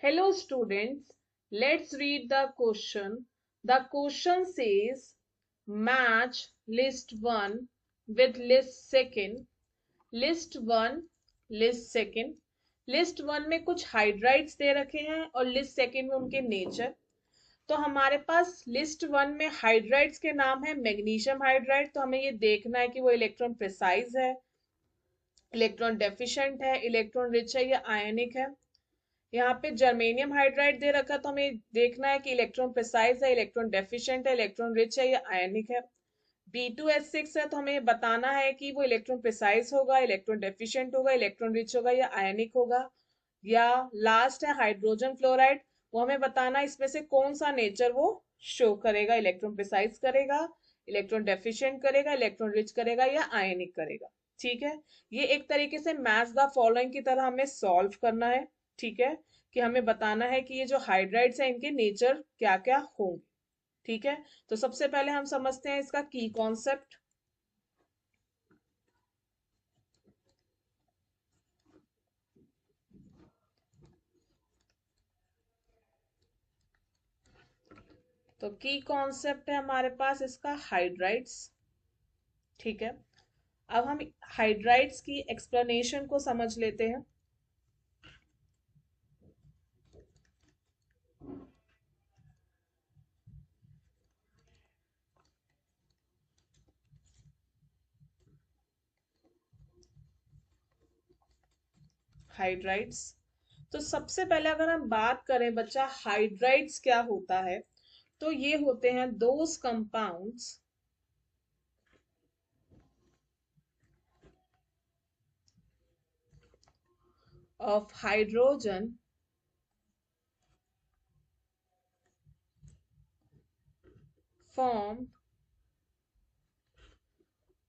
Hello students, let's read the question. The question says match list 1 with list second. List 1, list second. List 1 में कुछ hydrides दे रखे हैं और list second में उनके नेचर। तो हमारे पास लिस्ट 1 में हाइड्राइड्स के नाम है मैग्नीशियम हाइड्राइड। तो हमें ये देखना है कि वो इलेक्ट्रॉन प्रिसाइज है, इलेक्ट्रॉन डेफिशिएंट है, इलेक्ट्रॉन रिच है या आयनिक है। यहाँ पे जर्मेनियम हाइड्राइड दे रखा तो हमें देखना है कि इलेक्ट्रॉन प्रिसाइज है, इलेक्ट्रॉन डेफिशिएंट है, इलेक्ट्रॉन रिच है या आयनिक है। B2S6 है तो हमें बताना है कि वो इलेक्ट्रॉन प्रिसाइज होगा, इलेक्ट्रॉन डेफिशिएंट होगा, इलेक्ट्रॉन रिच होगा या आयनिक होगा। या लास्ट है हाइड्रोजन फ्लोराइड, वो हमें बताना है इसमें से कौन सा नेचर वो शो करेगा, इलेक्ट्रॉन प्रिसाइज करेगा, इलेक्ट्रॉन डेफिशिएंट करेगा, इलेक्ट्रॉन रिच करेगा या आयनिक करेगा। ठीक है, ये एक तरीके से मैच द फॉलोइंग की तरह हमें सॉल्व करना है। ठीक है, कि हमें बताना है कि ये जो हाइड्राइड्स है इनके नेचर क्या क्या होंगे। ठीक है, तो सबसे पहले हम समझते हैं इसका की कॉन्सेप्ट। तो की कॉन्सेप्ट है हमारे पास इसका हाइड्राइड्स। ठीक है, अब हम हाइड्राइड्स की एक्सप्लेनेशन को समझ लेते हैं। हाइड्राइड्स, तो सबसे पहले अगर हम बात करें बच्चा हाइड्राइड्स क्या होता है, तो ये होते हैं those compounds of hydrogen formed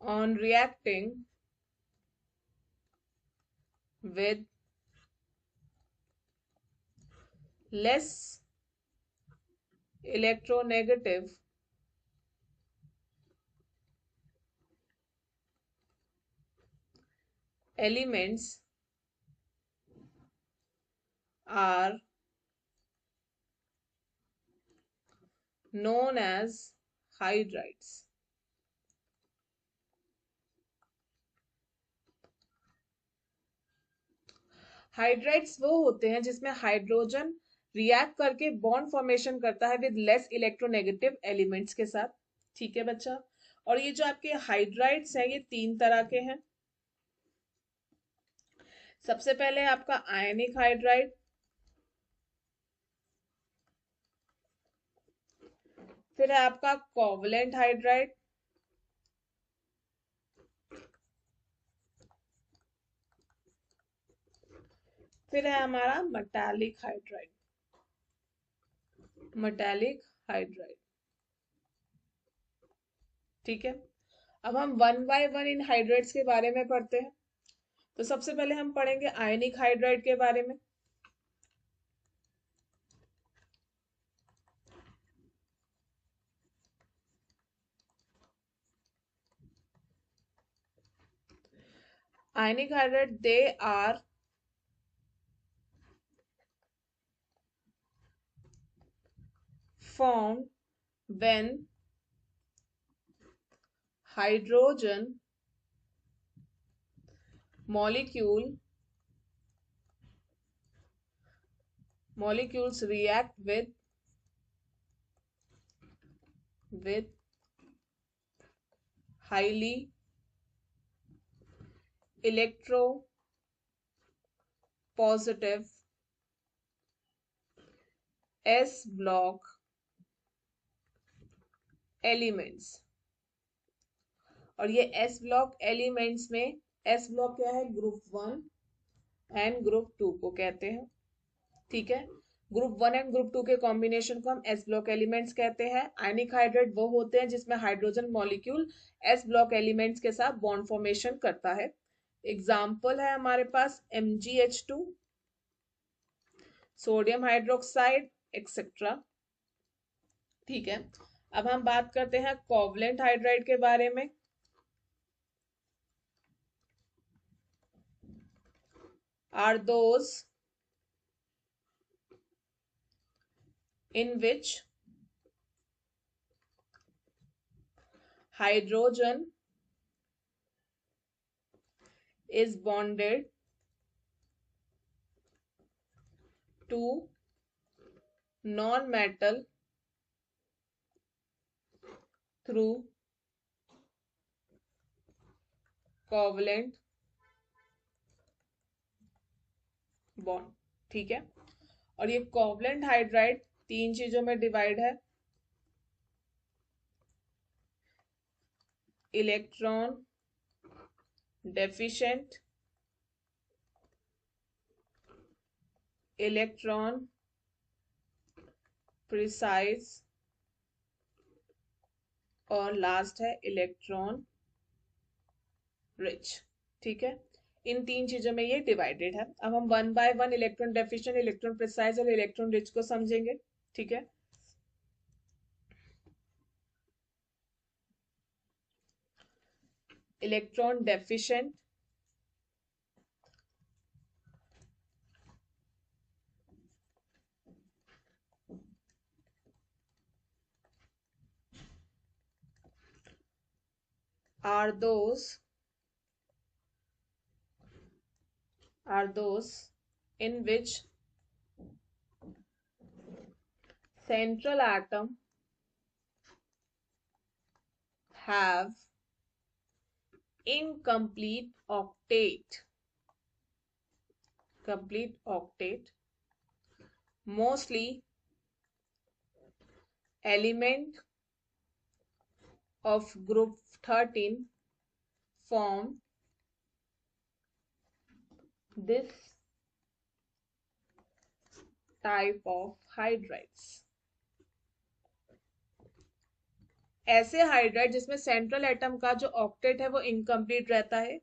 on reacting with less electronegative elements are known as hydrides. Hydrides वो होते हैं जिसमें हाइड्रोजन रिएक्ट करके बॉन्ड फॉर्मेशन करता है विद लेस इलेक्ट्रोनेगेटिव एलिमेंट्स के साथ। ठीक है बच्चा, और ये जो आपके हाइड्राइड्स हैं ये तीन तरह के हैं। सबसे पहले आपका आयनिक हाइड्राइड, फिर है आपका कोवलेंट हाइड्राइड, फिर है हमारा मेटालिक हाइड्राइड। मेटालिक हाइड्राइड, ठीक है। अब हम one by one in hydrides के बारे में पढ़ते हैं। तो सबसे पहले हम पढ़ेंगे आयनिक हाइड्राइड के बारे में। Ionic hydride, they are formed when hydrogen molecules react with highly electropositive s block elements। और ये s ब्लॉक एलिमेंट्स में s ब्लॉक क्या है, ग्रुप 1 एंड ग्रुप 2 को कहते हैं। ठीक है, ग्रुप 1 एंड ग्रुप 2 के कॉम्बिनेशन को हम एस ब्लॉक एलिमेंट्स कहते हैं। आयनिक हाइड्राइड वो होते हैं जिसमें hydrogen molecule S block elements के साथ बॉन्ड फॉर्मेशन करता है। एग्जाम्पल है हमारे पास MgH2, सोडियम हाइड्रोक्साइड एक्सेट्रा। ठीक है, अब हम बात करते हैं कोवलेंट हाइड्राइड के बारे में। Are those in which hydrogen is bonded to non-metal through covalent bond. ठीक है, और ये कोवलेंट हाइड्राइड 3 चीजों में डिवाइड है, इलेक्ट्रॉन डेफिशिएंट, इलेक्ट्रॉन प्रिसाइज, और लास्ट है इलेक्ट्रॉन रिच। ठीक है, इन 3 चीजों में ये डिवाइडेड है। अब हम one by one electron deficient, electron precise और इलेक्ट्रॉन रिच को समझेंगे। ठीक है, electron deficient are those in which central atom have incomplete octet, mostly element of group 13 form this type of hydrides। ऐसे हाइड्राइड जिसमें सेंट्रल एटम का जो octet है वो इनकम्प्लीट रहता है,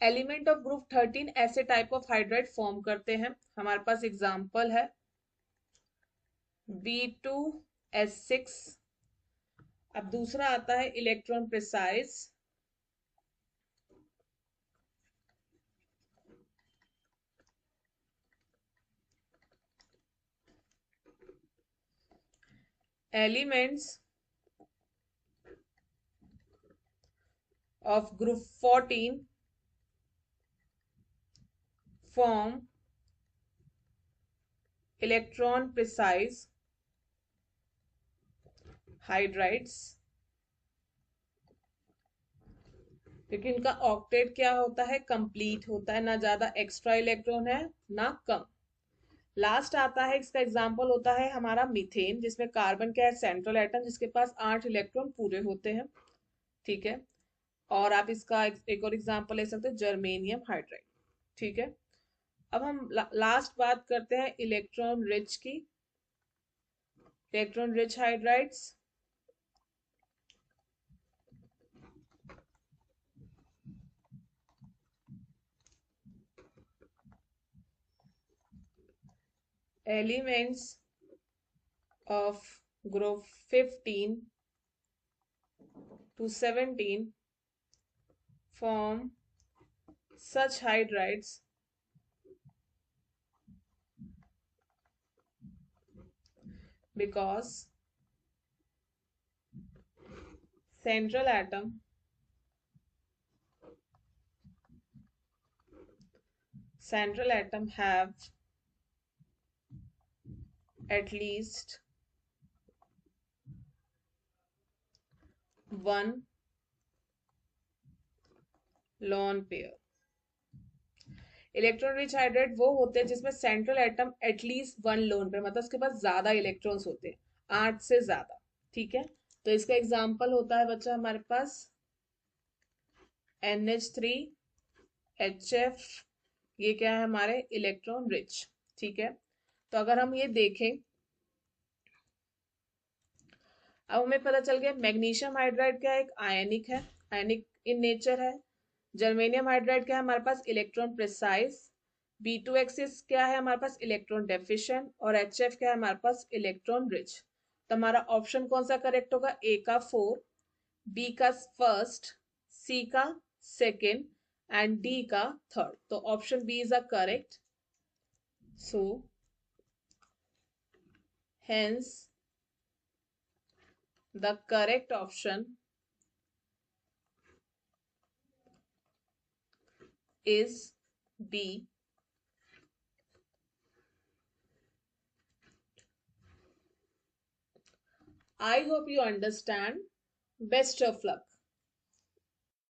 एलिमेंट ऑफ ग्रुप 13 ऐसे टाइप ऑफ हाइड्राइड फॉर्म करते हैं। हमारे पास एग्जांपल है B2S6। अब दूसरा आता है electron precise, elements of group 14 form electron precise hydrides, क्योंकि इनका ऑक्टेट क्या होता है, कंप्लीट होता है, ना ज्यादा एक्स्ट्रा इलेक्ट्रॉन है ना कम। लास्ट आता है, इसका एग्जांपल होता है हमारा मीथेन, जिसमें कार्बन क्या है, सेंट्रल एटम, जिसके पास 8 इलेक्ट्रॉन पूरे होते हैं। ठीक है, और आप इसका एक और एग्जांपल ले सकते हैं, जर्मेनियम हाइड्राइड। ठीक है, अब हम लास्ट बात करते हैं इलेक्ट्रॉन रिच की, electron rich hydrides. Elements of group 15 to 17 form such hydrides because central atom have at least one lone pair। Electron rich hydride वो होते हैं जिसमें central atom at least one lone pair, मतलब उसके पास ज्यादा इलेक्ट्रॉन्स होते हैं, 8 से ज्यादा। ठीक है, तो इसका एग्जांपल होता है बच्चा हमारे पास NH3HF, ये क्या है हमारे इलेक्ट्रॉन रिच। ठीक है, तो अगर हम ये देखें, अब हमें पता चल गया मैग्नीशियम हाइड्राइड क्या है, एक आयनिक है, आयनिक इन नेचर है। जर्मेनियम हाइड्राइड क्या है हमारे पास, इलेक्ट्रॉन प्रिसाइज। B2X क्या है हमारे पास, इलेक्ट्रॉन डेफिशिएंट। और HF क्या है हमारे पास, इलेक्ट्रॉन रिच। तो हमारा ऑप्शन कौन सा करेक्ट होगा, ए का 4, बी का फर्स्ट, सी का सेकेंड एंड डी का थर्ड। तो option B is a correct. So hence The correct option is B. I hope you understand. Best of luck.